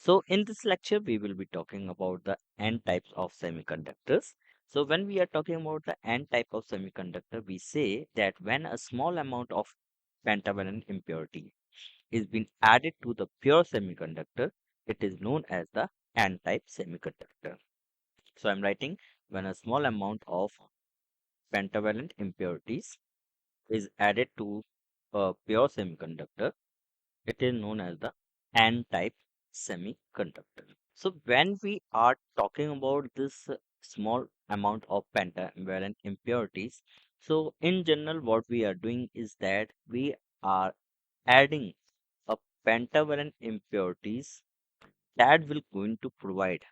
So in this lecture, we will be talking about the N types of semiconductors. So when we are talking about the N type of semiconductor, we say that when a small amount of pentavalent impurity is being added to the pure semiconductor, it is known as the N type semiconductor. So I'm writing when a small amount of pentavalent impurities is added to a pure semiconductor, it is known as the N-type semiconductor. So when we are talking about this small amount of pentavalent impurities, so in general what we are doing is that we are adding a pentavalent impurities that will going to provide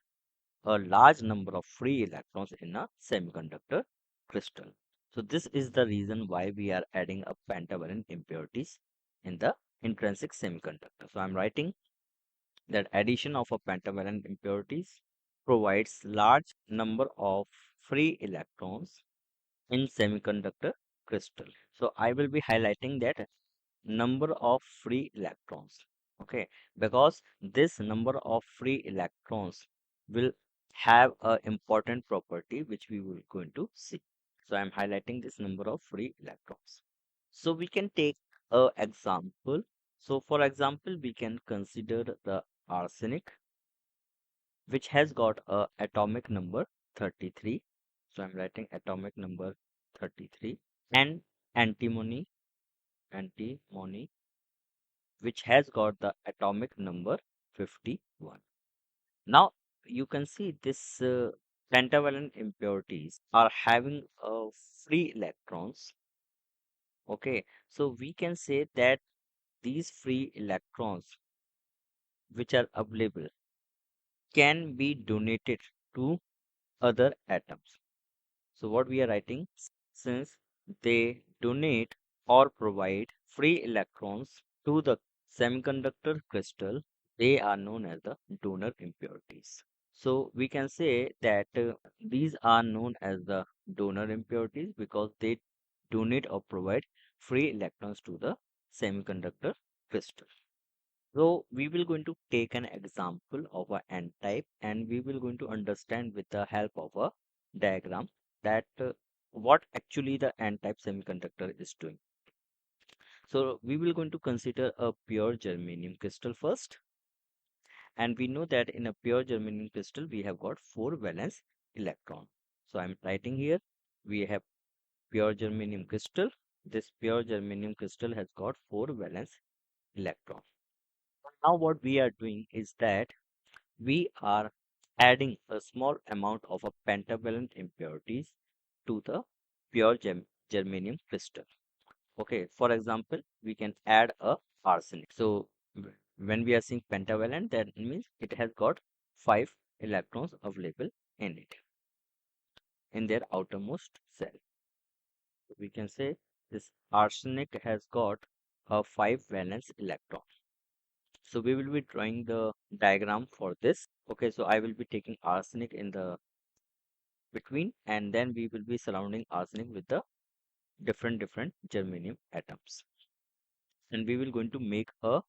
a large number of free electrons in a semiconductor crystal. So this is the reason why we are adding a pentavalent impurities in the intrinsic semiconductor. So I'm writing that addition of a pentavalent impurities provides large number of free electrons in semiconductor crystal. So I will be highlighting that number of free electrons. Okay, because this number of free electrons will have a important property which we will going to see. So I'm highlighting this number of free electrons. So we can take a example. So for example, we can consider the arsenic, which has got a atomic number 33. So I'm writing atomic number 33, and antimony, antimony, which has got the atomic number 51. Now you can see this pentavalent impurities are having free electrons. Okay, so we can say that these free electrons which are available can be donated to other atoms. So what we are writing, since they donate or provide free electrons to the semiconductor crystal, they are known as the donor impurities. So we can say that these are known as the donor impurities because they donate or provide free electrons to the semiconductor crystal. So we will going to take an example of a n-type, and we will going to understand with the help of a diagram that what actually the n-type semiconductor is doing. So we will going to consider a pure germanium crystal first, and we know that in a pure germanium crystal we have got 4 valence electron. So I'm writing here we have pure germanium crystal. This pure germanium crystal has got 4 valence electron. Now what we are doing is that we are adding a small amount of a pentavalent impurities to the pure germanium crystal. Okay, for example, we can add a arsenic. So when we are seeing pentavalent, that means it has got 5 electrons available in it, in their outermost cell. We can say this arsenic has got a 5 valence electron. So we will be drawing the diagram for this. Okay, so I will be taking arsenic in the between, and then we will be surrounding arsenic with the different germanium atoms, and we will going to make a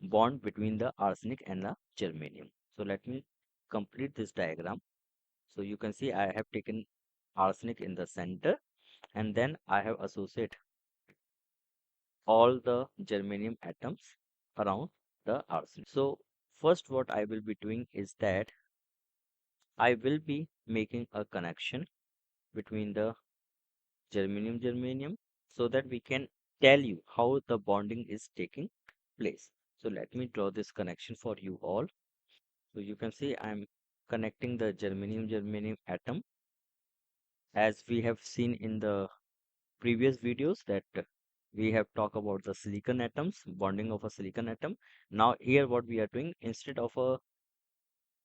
bond between the arsenic and the germanium. So let me complete this diagram. So you can see I have taken arsenic in the center, and then I have associated all the germanium atoms around the arsenic. So first what I will be doing is that I will be making a connection between the germanium so that we can tell you how the bonding is taking place. So let me draw this connection for you all. So you can see I'm connecting the germanium atom, as we have seen in the previous videos that we have talked about the silicon atoms, bonding of a silicon atom. Now here what we are doing, instead of a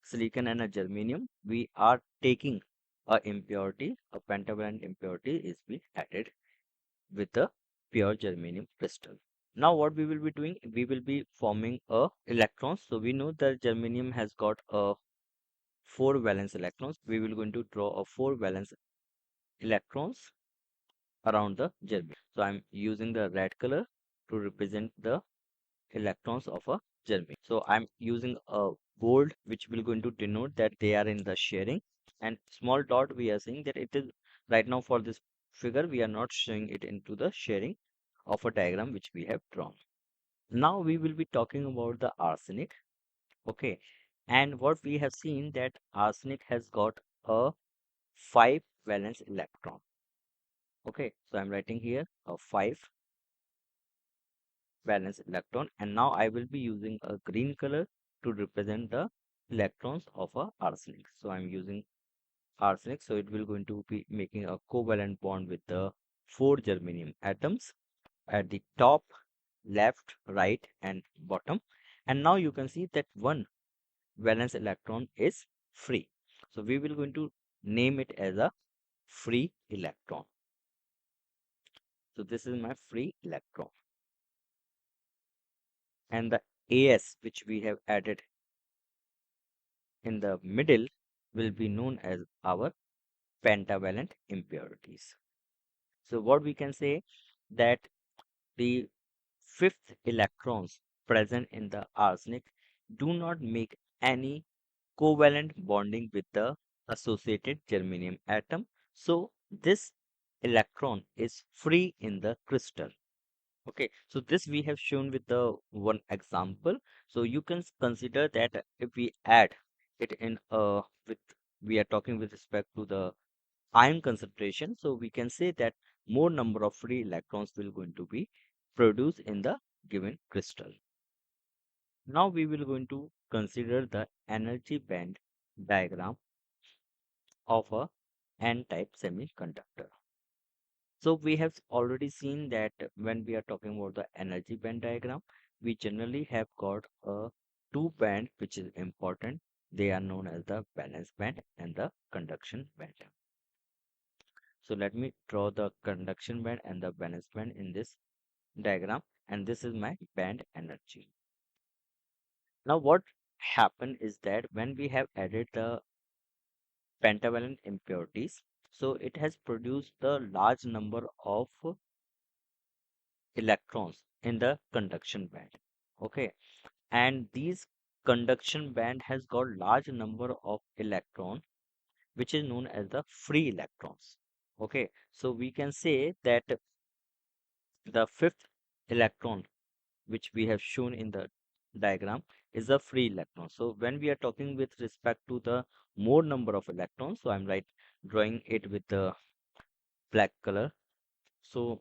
silicon and a germanium, we are taking a impurity, a pentavalent impurity is being added with the pure germanium crystal. Now what we will be doing, we will be forming a electrons. So we know that germanium has got a 4 valence electrons. We will going to draw a 4 valence electrons around the germanium. So I'm using the red color to represent the electrons of a germanium. So I'm using a bold, which will going to denote that they are in the sharing, and small dot we are saying that it is right now for this figure we are not showing it into the sharing of a diagram which we have drawn. Now we will be talking about the arsenic. Okay, and what we have seen that arsenic has got a 5 valence electron. Okay, so I'm writing here a 5 valence electron, and now I will be using a green color to represent the electrons of a arsenic. So I'm using arsenic, so it will going to be making a covalent bond with the 4 germanium atoms at the top, left, right, and bottom. And now you can see that one valence electron is free. So we will going to name it as a free electron. So this is my free electron. And the As which we have added in the middle will be known as our pentavalent impurities. So what we can say that the fifth electrons present in the arsenic do not make any covalent bonding with the associated germanium atom. So this electron is free in the crystal. Okay, so this we have shown with the one example. So you can consider that if we add it in with we are talking with respect to the ion concentration, so we can say that more number of free electrons will going to be produced in the given crystal. Now we will going to consider the energy band diagram of a n-type semiconductor. So we have already seen that when we are talking about the energy band diagram, we generally have got a two band which is important. They are known as the valence band and the conduction band. So let me draw the conduction band and the valence band in this diagram, and this is my band energy. Now what happened is that when we have added the pentavalent impurities, so it has produced the large number of electrons in the conduction band. Okay, and these conduction band has got large number of electron which is known as the free electrons. Okay, so we can say that the fifth electron which we have shown in the diagram is a free electron. So when we are talking with respect to the more number of electrons, so I'm right drawing it with the black color. So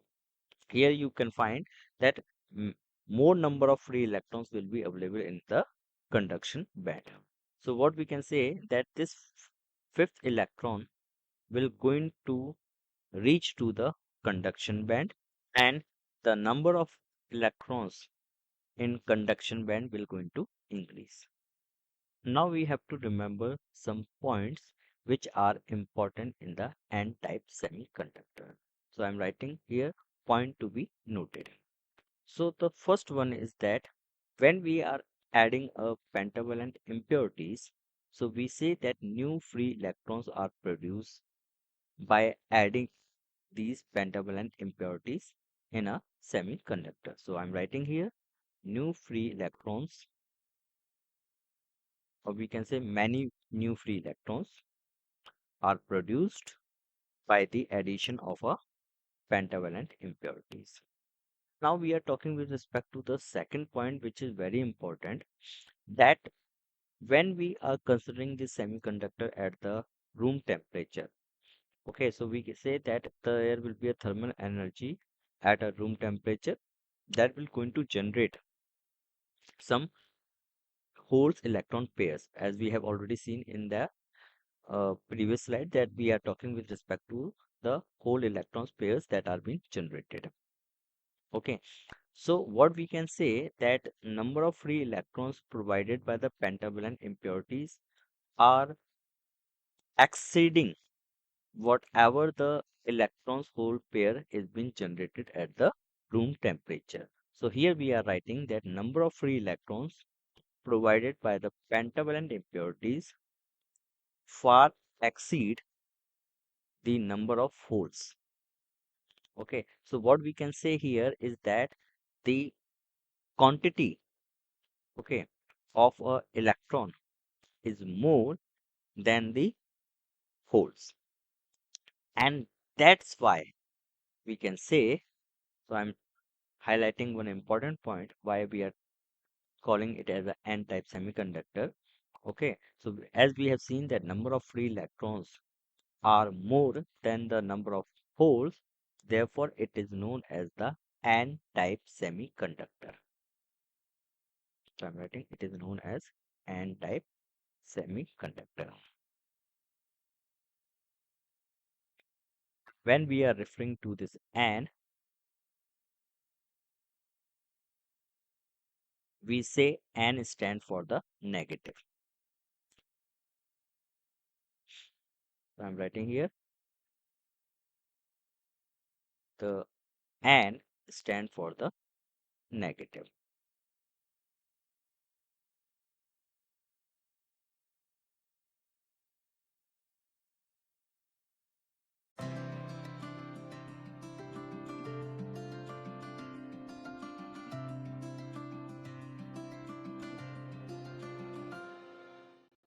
here you can find that mm, more number of free electrons will be available in the conduction band. So what we can say that this fifth electron will going to reach to the conduction band, and the number of electrons in conduction band will going to increase. Now we have to remember some points which are important in the n-type semiconductor. So I'm writing here point to be noted. So the first one is that when we are adding a pentavalent impurities, so we say that new free electrons are produced by adding these pentavalent impurities in a semiconductor. So I'm writing here new free electrons, or we can say many new free electrons are produced by the addition of a pentavalent impurities. Now we are talking with respect to the second point, which is very important, that when we are considering the semiconductor at the room temperature, okay, so we can say that there will be a thermal energy at a room temperature that will going to generate some holes electron pairs, as we have already seen in the previous slide that we are talking with respect to the hole electrons pairs that are being generated. Okay, so what we can say that number of free electrons provided by the pentavalent impurities are exceeding whatever the electrons hole pair is being generated at the room temperature. So here we are writing that number of free electrons provided by the pentavalent impurities far exceed the number of holes. Okay, so what we can say here is that the quantity, okay, of a electron is more than the holes. And that's why we can say, so I'm highlighting one important point why we are calling it as an n-type semiconductor. Okay, so as we have seen that number of free electrons are more than the number of holes, therefore it is known as the n-type semiconductor. So I'm writing it is known as n-type semiconductor. When we are referring to this n, we say n stand for the negative. So I'm writing here the n stand for the negative.